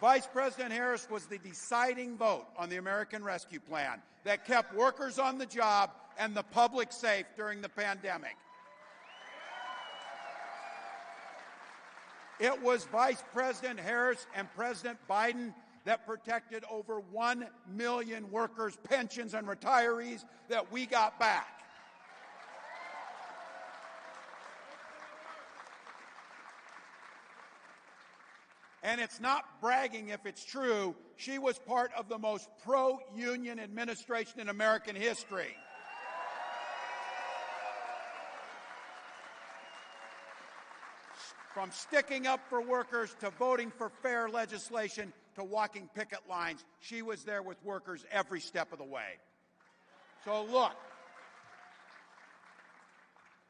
Vice President Harris was the deciding vote on the American Rescue Plan that kept workers on the job and the public safe during the pandemic. It was Vice President Harris and President Biden that protected over 1 million workers' pensions and retirees that we got back. And it's not bragging if it's true, she was part of the most pro-union administration in American history. From sticking up for workers to voting for fair legislation to walking picket lines, she was there with workers every step of the way. So look,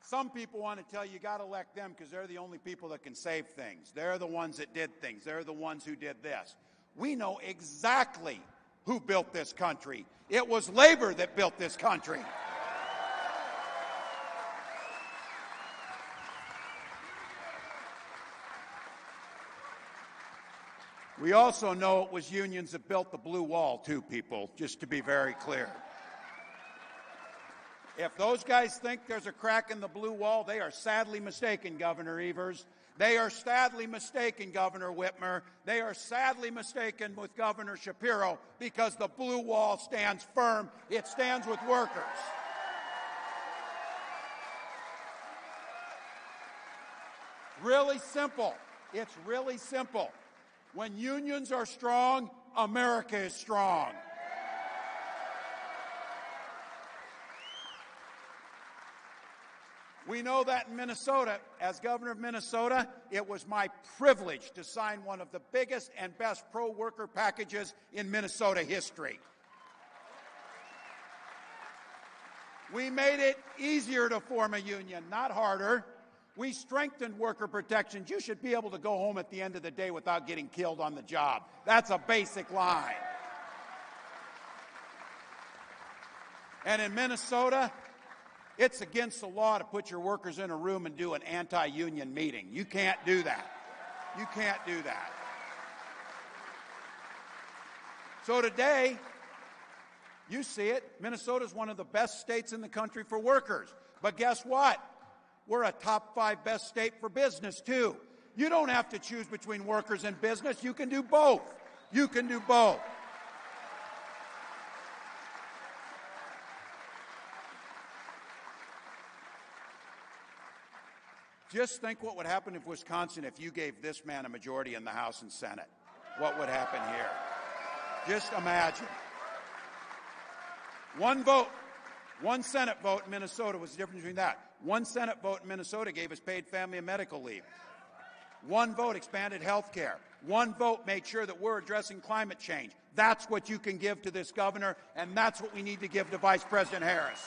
some people want to tell you got to elect them because they're the only people that can save things. They're the ones that did things. They're the ones who did this. We know exactly who built this country. It was labor that built this country. We also know it was unions that built the blue wall, too, people, just to be very clear. If those guys think there's a crack in the blue wall, they are sadly mistaken, Governor Evers. They are sadly mistaken, Governor Whitmer. They are sadly mistaken with Governor Shapiro because the blue wall stands firm. It stands with workers. Really simple. It's really simple. When unions are strong, America is strong. We know that in Minnesota. As governor of Minnesota, it was my privilege to sign one of the biggest and best pro-worker packages in Minnesota history. We made it easier to form a union, not harder. We strengthened worker protections. You should be able to go home at the end of the day without getting killed on the job. That's a basic line. And in Minnesota, it's against the law to put your workers in a room and do an anti-union meeting. You can't do that. You can't do that. So today, you see it, Minnesota is one of the best states in the country for workers. But guess what? We're a top 5 best state for business, too. You don't have to choose between workers and business. You can do both. You can do both. Just think what would happen in Wisconsin if you gave this man a majority in the House and Senate. What would happen here? Just imagine. One vote, one Senate vote in Minnesota was the difference between that. One Senate vote in Minnesota gave us paid family and medical leave. One vote expanded health care. One vote made sure that we're addressing climate change. That's what you can give to this governor, and that's what we need to give to Vice President Harris.